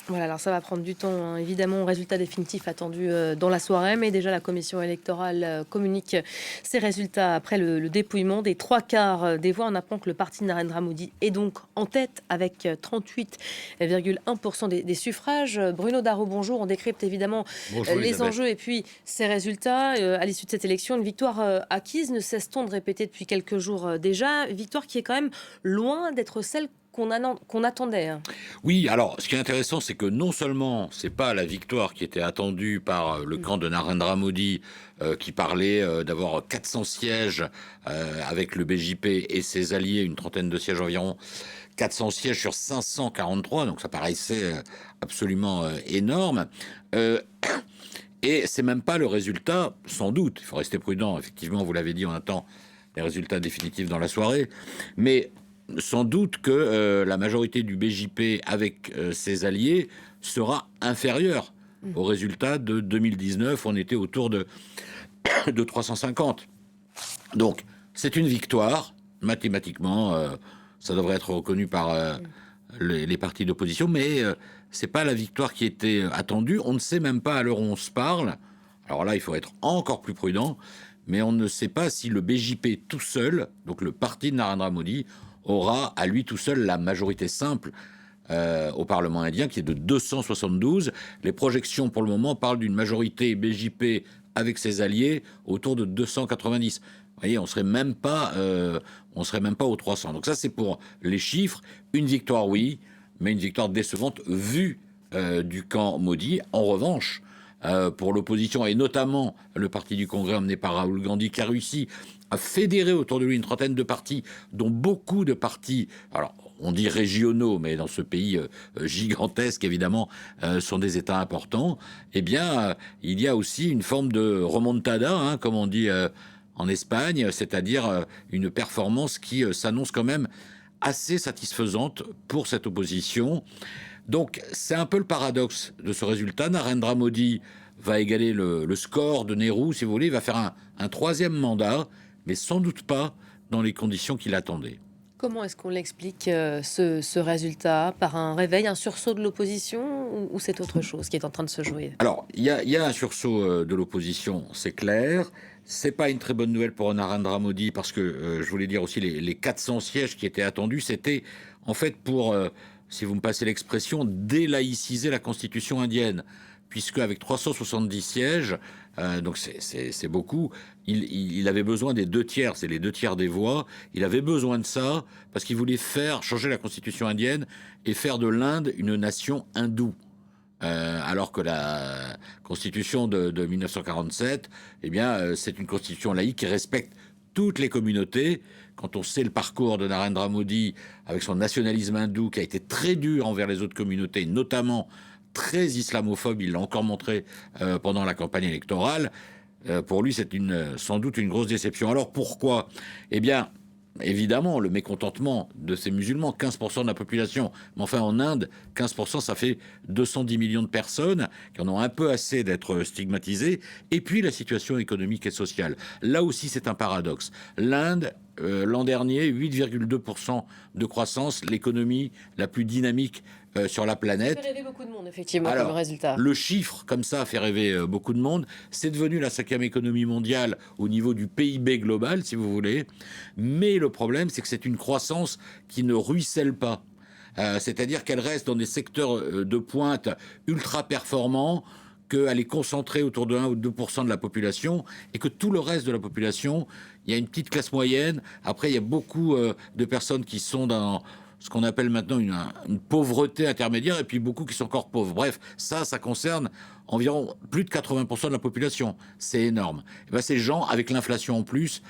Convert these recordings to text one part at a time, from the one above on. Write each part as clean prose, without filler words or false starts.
Voilà, alors ça va prendre du temps, hein, évidemment, résultat définitif attendu dans la soirée, mais déjà la commission électorale communique ses résultats après le dépouillement des trois quarts des voix. On apprend que le parti de Narendra Modi est donc en tête avec 38,1% des suffrages. Bruno Darro, bonjour. On décrypte évidemment Bonjour les Elisabeth. enjeux et puis ses résultats. À l'issue de cette élection, une victoire acquise, ne cesse-t-on de répéter depuis quelques jours déjà. Une victoire qui est quand même loin d'être celle qu'on attendait, hein. Oui, alors ce qui est intéressant, c'est que non seulement c'est pas la victoire qui était attendue par le camp de Narendra Modi, qui parlait d'avoir 400 sièges avec le BJP et ses alliés, une trentaine de sièges environ, 400 sièges sur 543, donc ça paraissait absolument énorme. Euh, et c'est même pas le résultat, sans doute. Il faut rester prudent. Effectivement, vous l'avez dit, on attend les résultats définitifs dans la soirée, mais sans doute que la majorité du BJP avec ses alliés sera inférieure au résultat de 2019. On était autour de 350. Donc, c'est une victoire. Mathématiquement, ça devrait être reconnu par les partis d'opposition, mais c'est pas la victoire qui était attendue. On ne sait même pas à l'heure où on se parle. Alors là, il faut être encore plus prudent, mais on ne sait pas si le BJP tout seul, donc le parti de Narendra Modi, aura à lui tout seul la majorité simple au Parlement indien, qui est de 272. Les projections pour le moment parlent d'une majorité BJP avec ses alliés autour de 290. Vous voyez, on serait même pas aux 300. Donc ça, c'est pour les chiffres. Une victoire, oui, mais une victoire décevante vue du camp Modi. En revanche, pour l'opposition et notamment le parti du Congrès emmené par Rahul Gandhi, qui a réussi à fédérer autour de lui une trentaine de partis, dont beaucoup de partis, alors on dit régionaux, mais dans ce pays gigantesque, évidemment, sont des États importants, eh bien, il y a aussi une forme de remontada, hein, comme on dit en Espagne, c'est-à-dire une performance qui s'annonce quand même assez satisfaisante pour cette opposition. Donc, c'est un peu le paradoxe de ce résultat. Narendra Modi va égaler le score de Nehru, si vous voulez, il va faire un troisième mandat, mais sans doute pas dans les conditions qu'il attendait. Comment est-ce qu'on l'explique, ce résultat? Par un réveil, un sursaut de l'opposition ou c'est autre chose qui est en train de se jouer? Alors, il y a un sursaut de l'opposition, c'est clair. C'est pas une très bonne nouvelle pour Narendra Modi parce que je voulais dire aussi les 400 sièges qui étaient attendus, c'était en fait pour, si vous me passez l'expression, délaïciser la constitution indienne, puisque avec 370 sièges, donc c'est beaucoup. Il avait besoin des deux tiers, c'est les deux tiers des voix. Il avait besoin de ça parce qu'il voulait faire changer la constitution indienne et faire de l'Inde une nation hindoue. Alors que la constitution de 1947, eh bien, c'est une constitution laïque qui respecte toutes les communautés. Quand on sait le parcours de Narendra Modi avec son nationalisme hindou qui a été très dur envers les autres communautés, notamment très islamophobe, il l'a encore montré pendant la campagne électorale, pour lui c'est sans doute une grosse déception. Alors pourquoi? Eh bien, évidemment, le mécontentement de ces musulmans, 15% de la population. Mais enfin, en Inde, 15%, ça fait 210 millions de personnes qui en ont un peu assez d'être stigmatisées. Et puis, la situation économique et sociale. Là aussi, c'est un paradoxe. L'Inde, l'an dernier, 8,2% de croissance, l'économie la plus dynamique sur la Ça fait planète. rêver beaucoup de monde, effectivement, comme Alors, résultat. le chiffre, comme ça, fait rêver beaucoup de monde. C'est devenu la cinquième économie mondiale au niveau du PIB global, si vous voulez. Mais le problème, c'est que c'est une croissance qui ne ruisselle pas. C'est-à-dire qu'elle reste dans des secteurs de pointe ultra performants, qu'elle est concentrée autour de 1 ou 2% de la population, et que tout le reste de la population, il y a une petite classe moyenne. Après, il y a beaucoup de personnes qui sont dans ce qu'on appelle maintenant une pauvreté intermédiaire, et puis beaucoup qui sont encore pauvres. Bref, ça concerne environ plus de 80% de la population. C'est énorme. Et ben, ces gens, avec l'inflation en plus,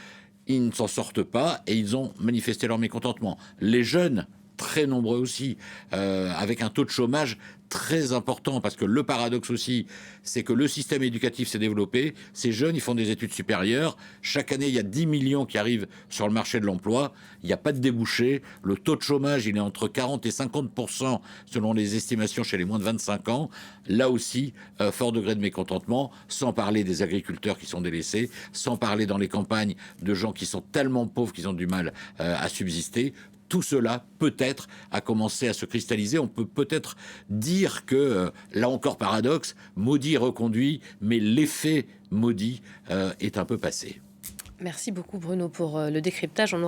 ils ne s'en sortent pas et ils ont manifesté leur mécontentement. Les jeunes, très nombreux aussi, avec un taux de chômage très important, parce que le paradoxe aussi, c'est que le système éducatif s'est développé, ces jeunes, ils font des études supérieures, chaque année, il y a 10 millions qui arrivent sur le marché de l'emploi, il n'y a pas de débouché, le taux de chômage, il est entre 40 et 50% selon les estimations chez les moins de 25 ans, là aussi, fort degré de mécontentement, sans parler des agriculteurs qui sont délaissés, sans parler dans les campagnes de gens qui sont tellement pauvres qu'ils ont du mal à subsister. tout cela peut-être a commencé à se cristalliser. On peut peut-être dire que, là encore paradoxe, maudit reconduit, mais l'effet maudit est un peu passé. Merci beaucoup Bruno pour le décryptage.